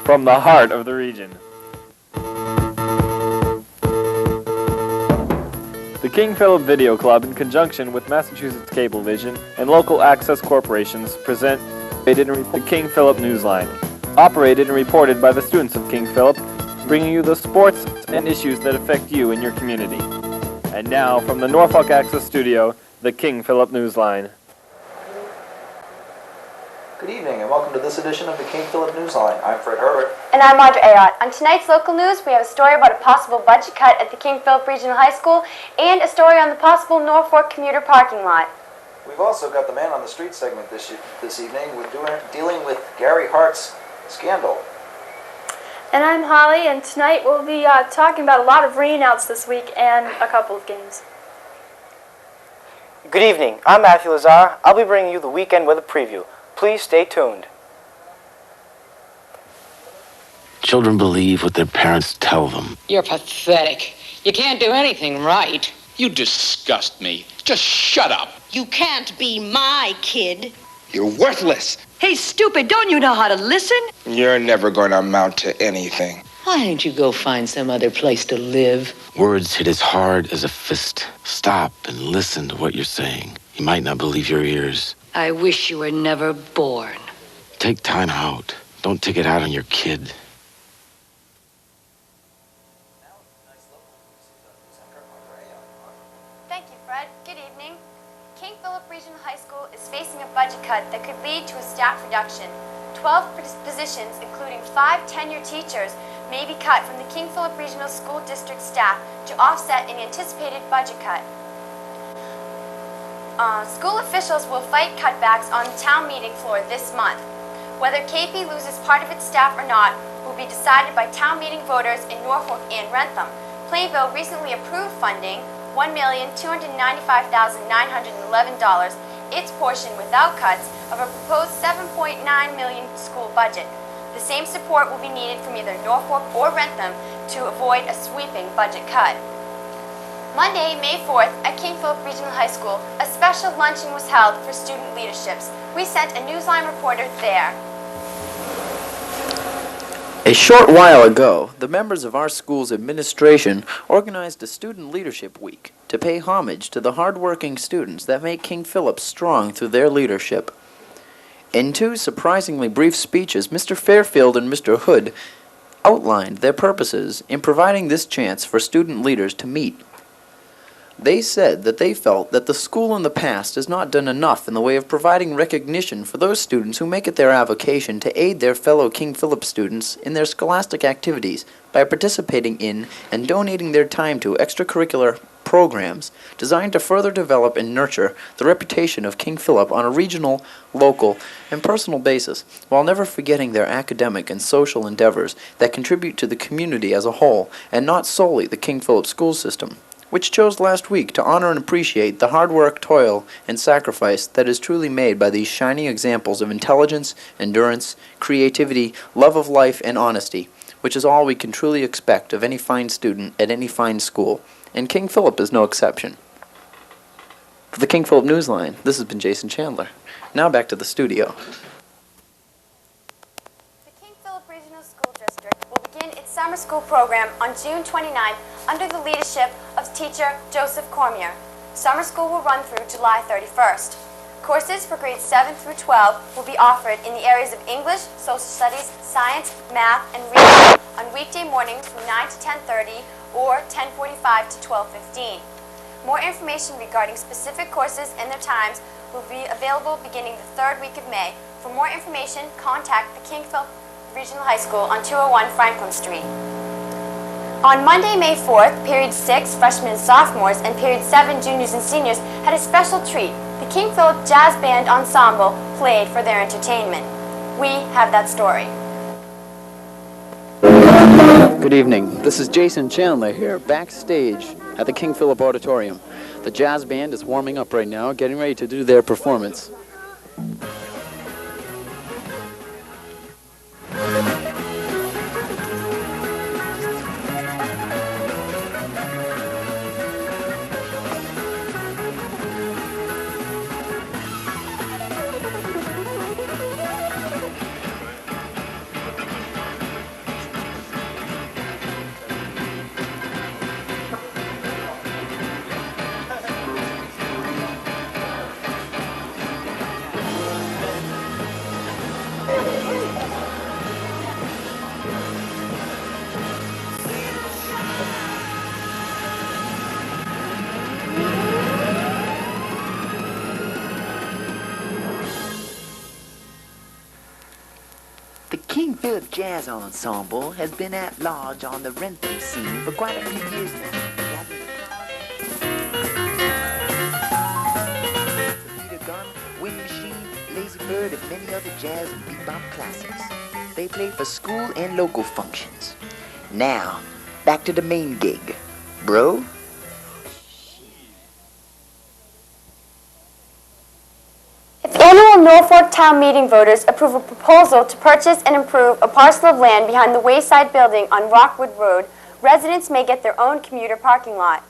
from the heart of the region. The King Philip Video Club, in conjunction with Massachusetts Cablevision and local access corporations, present the King Philip Newsline, operated and reported by the students of King Philip, bringing you the sports and issues that affect you and your community. And now, from the Norfolk Access Studio, the King Philip Newsline. Good evening and welcome to this edition of the King Philip Newsline. I'm Fred Herbert. And I'm Audra Ayotte. On tonight's local news, we have a story about a possible budget cut at the King Philip Regional High School and a story on the possible Norfolk commuter parking lot. We've also got the Man on the Street segment this evening. We're dealing with Gary Hart's scandal. And I'm Holly, and tonight we'll be talking about a lot of rainouts this week and a couple of games. Good evening. I'm Matthew Lazar. I'll be bringing you the weekend weather preview. Please stay tuned. Children believe what their parents tell them. You're pathetic. You can't do anything right. You disgust me. Just shut up. You can't be my kid. You're worthless. Hey, stupid, don't you know how to listen? You're never going to amount to anything. Why don't you go find some other place to live? Words hit as hard as a fist. Stop and listen to what you're saying. You might not believe your ears. I wish you were never born. Take time out. Don't take it out on your kid. Thank you, Fred. Good evening. King Philip Regional High School is facing a budget cut that could lead to a staff reduction. 12 positions, including 5 tenured teachers, may be cut from the King Philip Regional School District staff to offset an anticipated budget cut. School officials will fight cutbacks on the town meeting floor this month. Whether KP loses part of its staff or not will be decided by town meeting voters in Norfolk and Wrentham. Plainville recently approved funding $1,295,911, its portion without cuts of a proposed $7.9 million school budget. The same support will be needed from either Norfolk or Wrentham to avoid a sweeping budget cut. Monday, May 4th, at King Philip Regional High School, a special luncheon was held for student leaderships. We sent a Newsline reporter there. A short while ago, the members of our school's administration organized a Student Leadership Week to pay homage to the hard-working students that make King Philip strong through their leadership. In 2 surprisingly brief speeches, Mr. Fairfield and Mr. Hood outlined their purposes in providing this chance for student leaders to meet. They said that they felt that the school in the past has not done enough in the way of providing recognition for those students who make it their avocation to aid their fellow King Philip students in their scholastic activities by participating in and donating their time to extracurricular programs designed to further develop and nurture the reputation of King Philip on a regional, local, and personal basis, while never forgetting their academic and social endeavors that contribute to the community as a whole, and not solely the King Philip school system, which chose last week to honor and appreciate the hard work, toil, and sacrifice that is truly made by these shining examples of intelligence, endurance, creativity, love of life, and honesty, which is all we can truly expect of any fine student at any fine school, and King Philip is no exception. For the King Philip Newsline, this has been Jason Chandler. Now back to the studio. The King Philip Regional School District will begin its summer school program on June 29th under the leadership of teacher Joseph Cormier. Summer school will run through July 31st. Courses for grades 7 through 12 will be offered in the areas of English, social studies, science, math, and reading on weekday mornings from 9 to 10:30 or 10:45 to 12:15. More information regarding specific courses and their times will be available beginning the 3rd week of May. For more information, contact the King Philip Regional High School on 201 Franklin Street. On Monday, May 4th, Period 6, freshmen and sophomores, and Period 7, juniors and seniors, had a special treat. The King Philip Jazz Band Ensemble played for their entertainment. We have that story. Good evening. This is Jason Chandler here backstage at the King Philip Auditorium. The jazz band is warming up right now, getting ready to do their performance. Philip Jazz Ensemble has been at large on the Wrentham scene for quite a few years now. The Peter Gunn, Wind Machine, Lazy Bird, and many other jazz and bebop classics. They play for school and local functions. Now, back to the main gig. Bro? If annual Norfolk Town Meeting voters approve a proposal to purchase and improve a parcel of land behind the Wayside Building on Rockwood Road, residents may get their own commuter parking lot.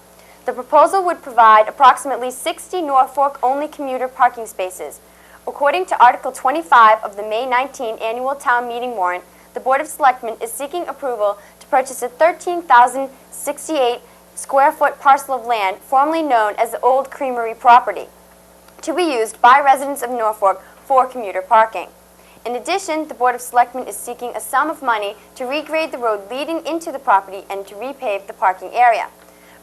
The proposal would provide approximately 60 Norfolk-only commuter parking spaces. According to Article 25 of the May 19 annual town meeting warrant, the Board of Selectmen is seeking approval to purchase a 13,068 square foot parcel of land formerly known as the Old Creamery property, to be used by residents of Norfolk for commuter parking. In addition, the Board of Selectmen is seeking a sum of money to regrade the road leading into the property and to repave the parking area.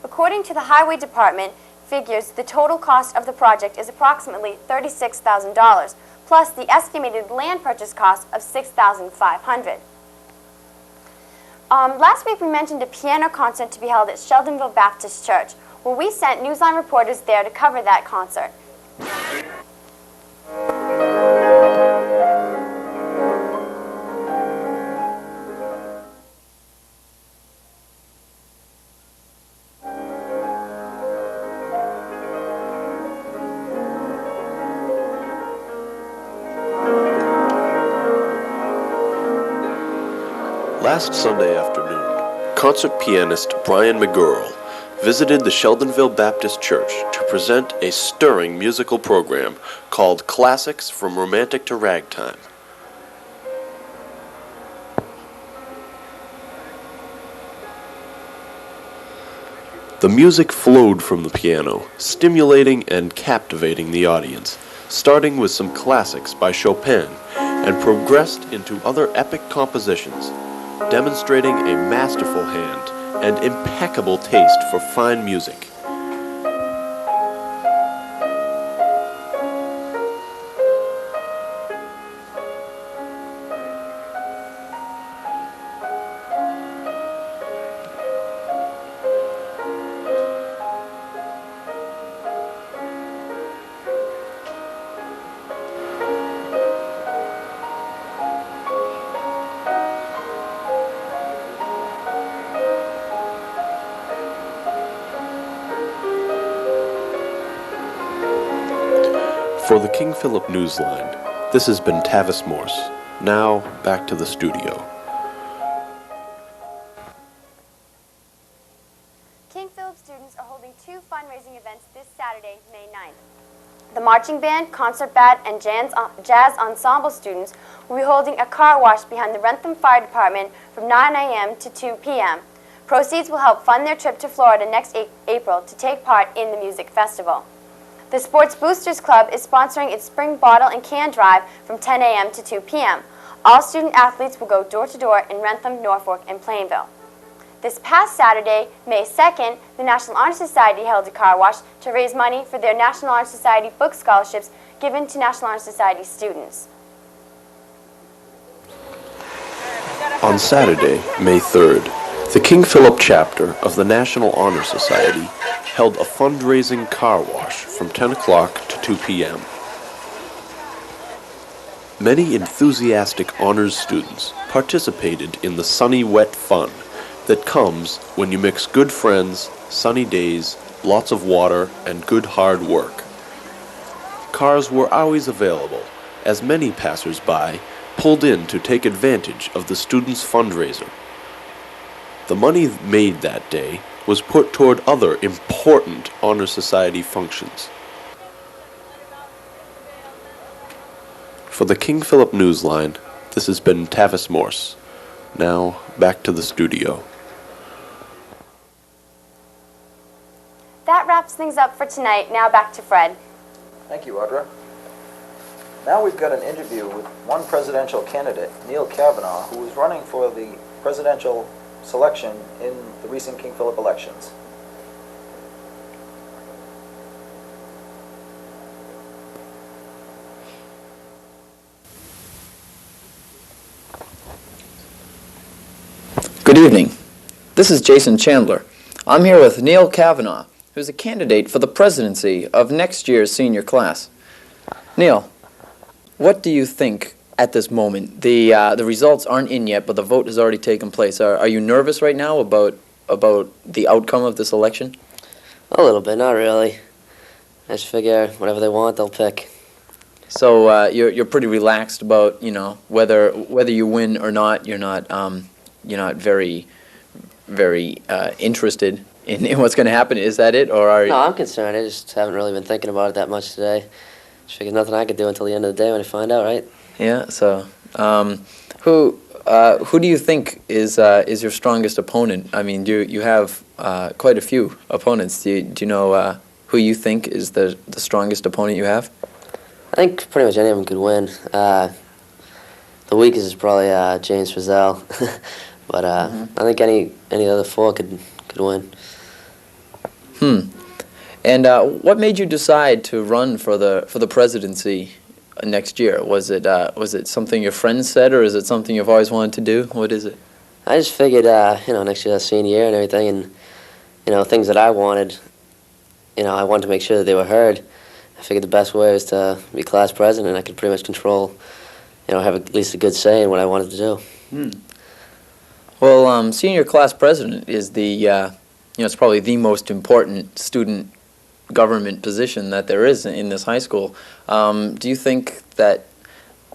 According to the Highway Department figures, the total cost of the project is approximately $36,000, plus the estimated land purchase cost of $6,500. Last week we mentioned a piano concert to be held at Sheldonville Baptist Church. Well, we sent Newsline reporters there to cover that concert. Last Sunday afternoon, concert pianist Brian McGurl visited the Sheldonville Baptist Church to present a stirring musical program called Classics from Romantic to Ragtime. The music flowed from the piano, stimulating and captivating the audience, starting with some classics by Chopin and progressed into other epic compositions, demonstrating a masterful hand and impeccable taste for fine music. For the King Philip Newsline, this has been Tavis Morse. Now, back to the studio. King Philip students are holding two fundraising events this Saturday, May 9th. The marching band, concert band, and jazz ensemble students will be holding a car wash behind the Wrentham Fire Department from 9 a.m. to 2 p.m. Proceeds will help fund their trip to Florida next April to take part in the music festival. The Sports Boosters Club is sponsoring its spring bottle and can drive from 10 a.m. to 2 p.m. All student athletes will go door-to-door in Wrentham, Norfolk, and Plainville. This past Saturday, May 2nd, the National Honor Society held a car wash to raise money for their National Honor Society book scholarships given to National Honor Society students. On Saturday, May 3rd, the King Philip chapter of the National Honor Society held a fundraising car wash from 10 o'clock to 2 p.m. Many enthusiastic honors students participated in the sunny, wet fun that comes when you mix good friends, sunny days, lots of water, and good hard work. Cars were always available, as many passers-by pulled in to take advantage of the students' fundraiser. The money made that day was put toward other important Honor Society functions. For the King Philip Newsline, this has been Tavis Morse. Now, back to the studio. That wraps things up for tonight. Now back to Fred. Thank you, Audra. Now we've got an interview with one presidential candidate, Neil Kavanaugh, who is running for the presidential selection in the recent King Philip elections. Good evening. This is Jason Chandler. I'm here with Neil Kavanaugh, who's a candidate for the presidency of next year's senior class. Neil, what do you think at this moment? The results aren't in yet, but the vote has already taken place. Are you nervous right now about the outcome of this election? A little bit, not really. I just figure whatever they want, they'll pick. So you're pretty relaxed about whether you win or not. You're not very interested in what's going to happen. Is that it, or are? No, I'm concerned. I just haven't really been thinking about it that much today. Just figured nothing I could do until the end of the day when I find out, right? Yeah. So, who do you think is your strongest opponent? I mean, you have quite a few opponents. Do you know who you think is the strongest opponent you have? I think pretty much any of them could win. The weakest is probably James Frizzell, but I think any of the other four could win. And what made you decide to run for the presidency next year? Was it something your friends said, or is it something you've always wanted to do? What is it? I just figured, next year's senior year and everything, and things that I wanted. I wanted to make sure that they were heard. I figured the best way was to be class president. I could pretty much control, have at least a good say in what I wanted to do. Well, senior class president is it's probably the most important student government position that there is in this high school. Do you think that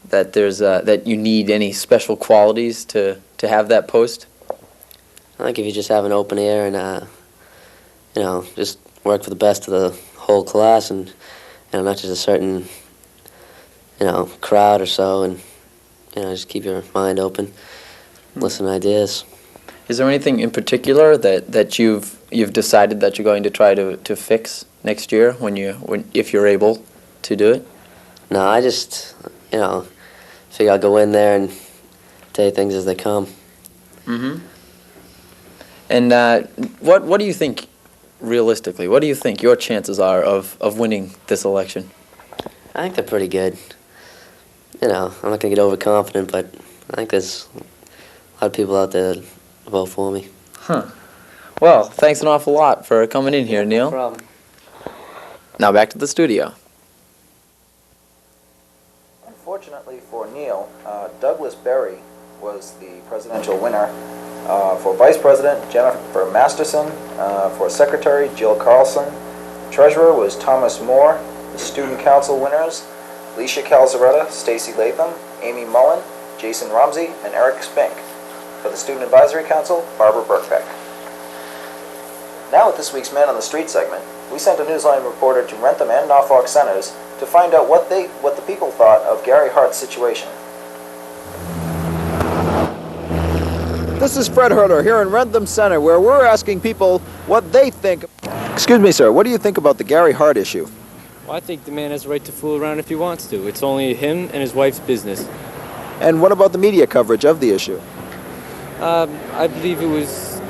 that you need any special qualities to have that post? I think if you just have an open ear and just work for the best of the whole class and not just a certain crowd or so, and just keep your mind open, listen to ideas. Is there anything in particular that you've decided that you're going to try to fix next year if you're able to do it? No, I just figure I'll go in there and take things as they come. And what do you think, realistically, what do you think your chances are of winning this election? I think they're pretty good. I'm not going to get overconfident, but I think there's a lot of people out there to vote for me. Well, thanks an awful lot for coming in here, Neil. No problem. Now back to the studio. Unfortunately for Neil, Douglas Berry was the presidential winner. For Vice President, Jennifer Masterson. For Secretary, Jill Carlson. Treasurer was Thomas Moore. The Student Council winners, Alicia Calzaretta, Stacy Latham, Amy Mullen, Jason Romsey, and Eric Spink. For the Student Advisory Council, Barbara Burkbeck. Now with this week's Man on the Street segment, we sent a Newsline reporter to Wrentham and Norfolk centers to find out what the people thought of Gary Hart's situation. This is Fred Herter here in Wrentham Center, where we're asking people what they think. Excuse me, sir, what do you think about the Gary Hart issue? Well, I think the man has a right to fool around if he wants to. It's only him and his wife's business. And what about the media coverage of the issue? I believe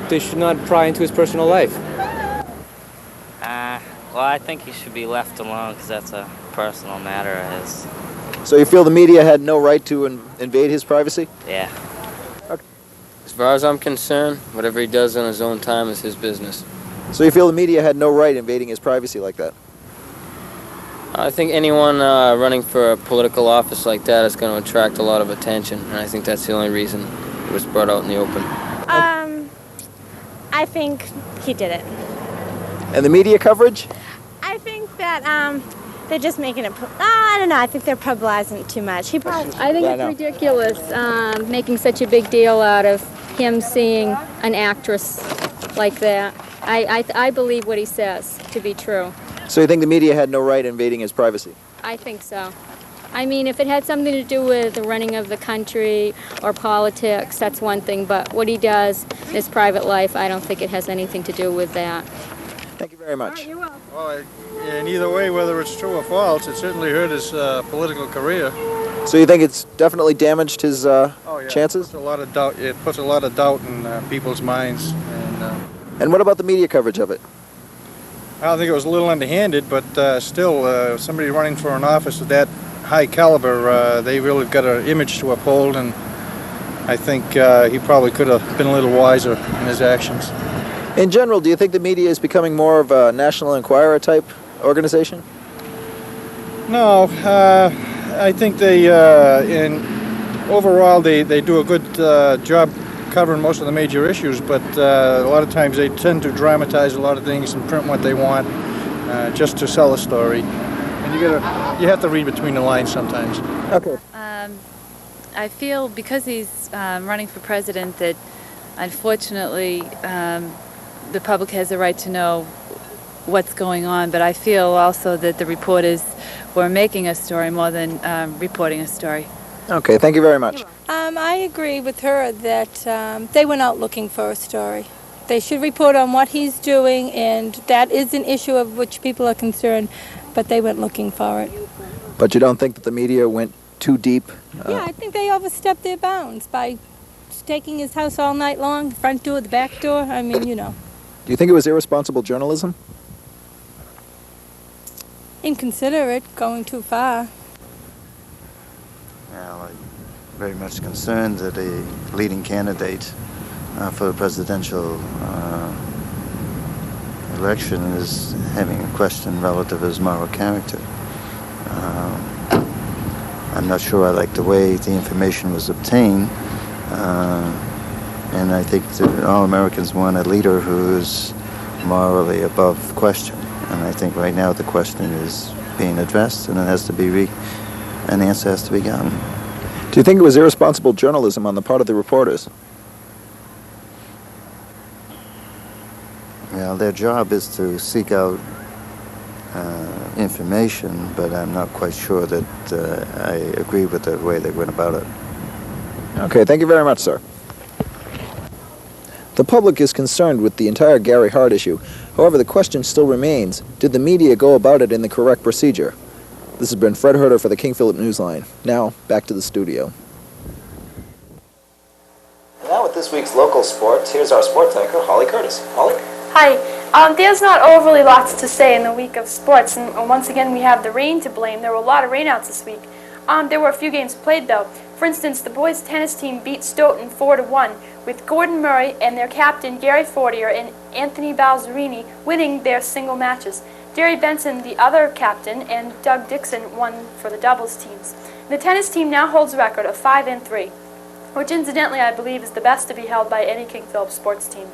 they should not pry into his personal life. Well, I think he should be left alone because that's a personal matter of his. So you feel the media had no right to invade his privacy? Yeah. Okay. As far as I'm concerned, whatever he does on his own time is his business. So you feel the media had no right invading his privacy like that? I think anyone running for a political office like that is going to attract a lot of attention, and I think that's the only reason it was brought out in the open. I think he did it. And the media coverage? I think that they're just making it. I don't know. I think they're publicizing it too much. I think it's ridiculous making such a big deal out of him seeing an actress like that. I believe what he says to be true. So you think the media had no right invading his privacy? I think so. I mean, if it had something to do with the running of the country or politics, that's one thing. But what he does in his private life, I don't think it has anything to do with that. Thank you very much. Well, in either way, whether it's true or false, it certainly hurt his political career. So you think it's definitely damaged his chances? It puts a lot of doubt. It puts a lot of doubt in people's minds. And what about the media coverage of it? I don't think it was a little underhanded, but still, somebody running for an office of that high caliber, they really got an image to uphold, and I think he probably could have been a little wiser in his actions. In general, do you think the media is becoming more of a National Enquirer type organization? No, I think overall they do a good job covering most of the major issues, but a lot of times they tend to dramatize a lot of things and print what they want just to sell a story. And you have to read between the lines sometimes. Okay. I feel because he's running for president that unfortunately the public has a right to know what's going on, but I feel also that the reporters were making a story more than reporting a story. Okay, thank you very much. I agree with her that they went out looking for a story. They should report on what he's doing, and that is an issue of which people are concerned, but they went looking for it. But you don't think that the media went too deep? Yeah, I think they overstepped their bounds by taking his house all night long, the front door, the back door. I mean, you know. Do you think it was irresponsible journalism? Inconsiderate, going too far. Well, I'm very much concerned that a leading candidate for the presidential election is having a question relative to his moral character. I'm not sure I like the way the information was obtained, and I think that all Americans want a leader who is morally above question. And I think right now the question is being addressed, and it has to be an answer has to be gotten. Do you think it was irresponsible journalism on the part of the reporters? Well, their job is to seek out information, but I'm not quite sure that I agree with the way they went about it. Okay, thank you very much, sir. The public is concerned with the entire Gary Hart issue. However, the question still remains, did the media go about it in the correct procedure? This has been Fred Herter for the King Philip Newsline. Now, back to the studio. And now with this week's local sports, here's our sports anchor, Holly Curtis. Holly? Hi. There's not overly lots to say in the week of sports, and once again we have the rain to blame. There were a lot of rainouts this week. There were a few games played though. For instance, the boys' tennis team beat Stoughton 4-1, with Gordon Murray and their captain Gary Fortier and Anthony Balzerini winning their single matches. Jerry Benson, the other captain, and Doug Dixon won for the doubles teams. The tennis team now holds a record of 5-3, which incidentally I believe is the best to be held by any King Philip sports team.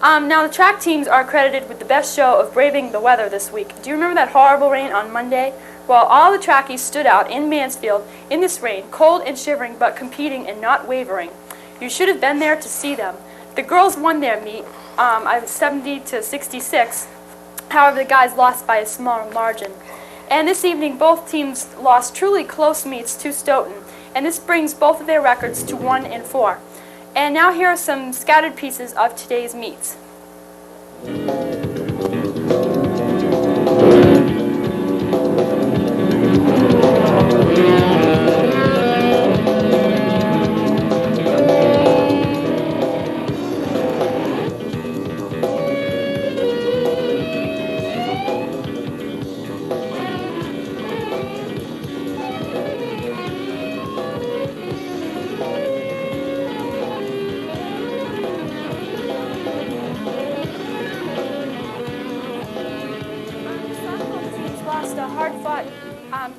Now the track teams are credited with the best show of braving the weather this week. Do you remember that horrible rain on Monday? Well, all the trackies stood out in Mansfield in this rain, cold and shivering, but competing and not wavering. You should have been there to see them. The girls won their meet, 70-66. However, the guys lost by a small margin. And this evening, both teams lost truly close meets to Stoughton, and this brings both of their records to 1-4. And now here are some scattered pieces of today's meets.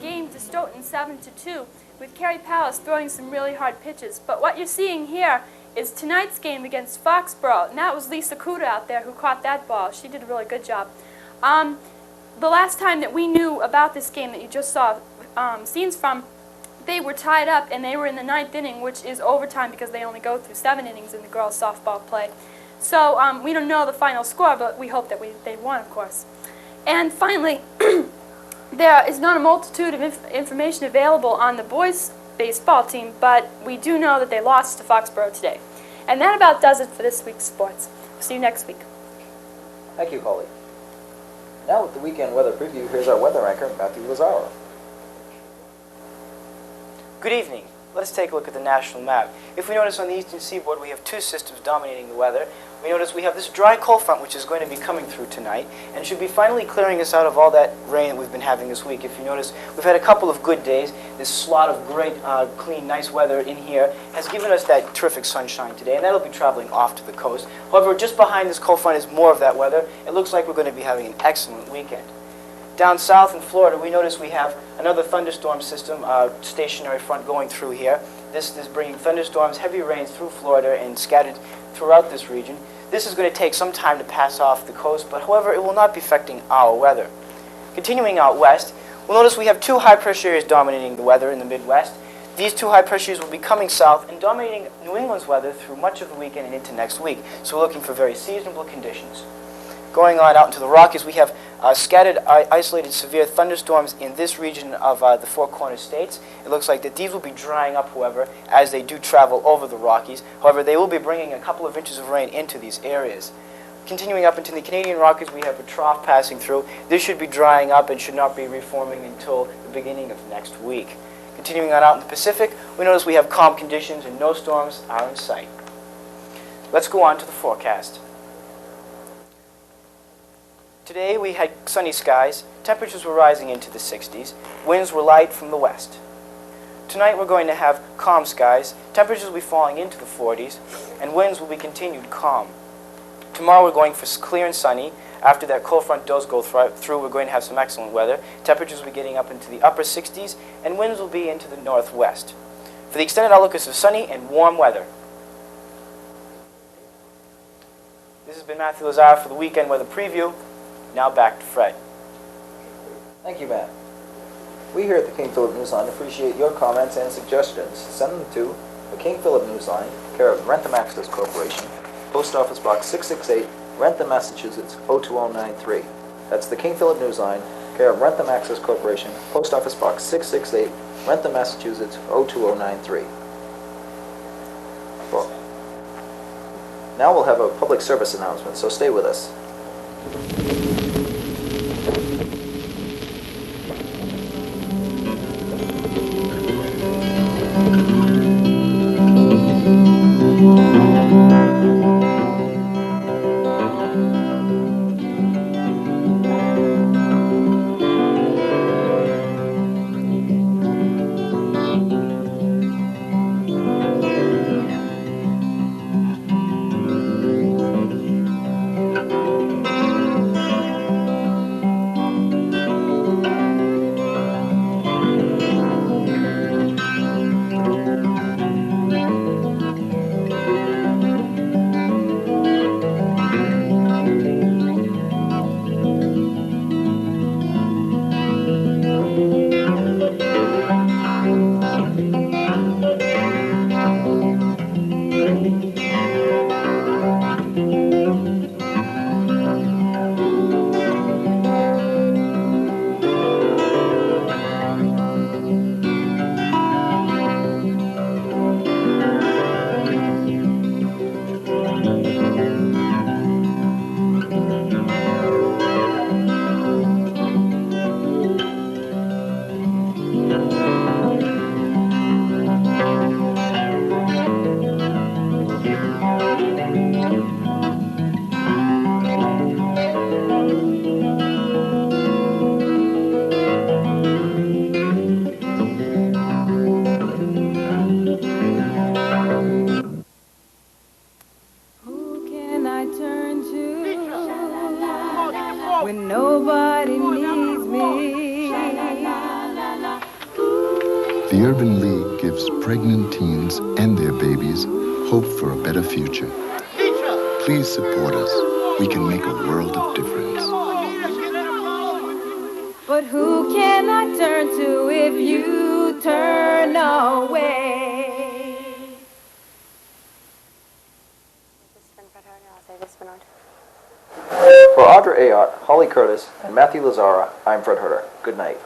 Game to Stoughton 7-2, with Carrie Palace throwing some really hard pitches. But what you're seeing here is tonight's game against Foxborough, and that was Lisa Kuda out there who caught that ball. She did a really good job. The last time that we knew about this game that you just saw scenes from, they were tied up and they were in the 9th inning, which is overtime because they only go through 7 innings in the girls' softball play. So we don't know the final score, but we hope that they won, of course. And finally, there is not a multitude of information available on the boys' baseball team, but we do know that they lost to Foxborough today. And that about does it for this week's sports. See you next week. Thank you, Holly. Now with the weekend weather preview, here's our weather anchor, Matthew Lazaro. Good evening. Let's take a look at the national map. If we notice on the eastern seaboard, we have two systems dominating the weather. We notice we have this dry cold front, which is going to be coming through tonight, and should be finally clearing us out of all that rain that we've been having this week. If you notice, we've had a couple of good days. This slot of great, clean, nice weather in here has given us that terrific sunshine today, and that'll be traveling off to the coast. However, just behind this cold front is more of that weather. It looks like we're going to be having an excellent weekend. Down south in Florida, we notice we have another thunderstorm system, stationary front going through here. This is bringing thunderstorms, heavy rains through Florida and scattered throughout this region. This is going to take some time to pass off the coast, but however, it will not be affecting our weather. Continuing out west, we'll notice we have two high-pressure areas dominating the weather in the Midwest. These two high-pressure areas will be coming south and dominating New England's weather through much of the weekend and into next week. So we're looking for very seasonable conditions. Going on out into the Rockies, we have scattered, isolated severe thunderstorms in this region of the Four Corners states. It looks like that these will be drying up, however, as they do travel over the Rockies. However, they will be bringing a couple of inches of rain into these areas. Continuing up into the Canadian Rockies, we have a trough passing through. This should be drying up and should not be reforming until the beginning of next week. Continuing on out in the Pacific, we notice we have calm conditions and no storms are in sight. Let's go on to the forecast. Today we had sunny skies, temperatures were rising into the 60s, winds were light from the west. Tonight we're going to have calm skies, temperatures will be falling into the 40s, and winds will be continued calm. Tomorrow we're going for clear and sunny. After that cold front does go through, we're going to have some excellent weather. Temperatures will be getting up into the upper 60s, and winds will be into the northwest. For the extended outlook is of sunny and warm weather. This has been Matthew Lazar for the weekend weather preview. Now back to Fred. Thank you, Matt. We here at the King Philip Newsline appreciate your comments and suggestions. Send them to the King Philip Newsline, care of Wrentham Access Corporation, Post Office Box 668, Wrentham, Massachusetts 02093. That's the King Philip Newsline, care of Wrentham Access Corporation, Post Office Box 668, Wrentham, Massachusetts 02093. Well, now we'll have a public service announcement, so stay with us. when nobody needs me. The Urban League gives pregnant teens and their babies hope for a better future. Please support us. We can make a world of difference. But who can I turn to if you turn away? For Audra Ayotte, Holly Curtis, and Matthew Lazara, I'm Fred Herter. Good night.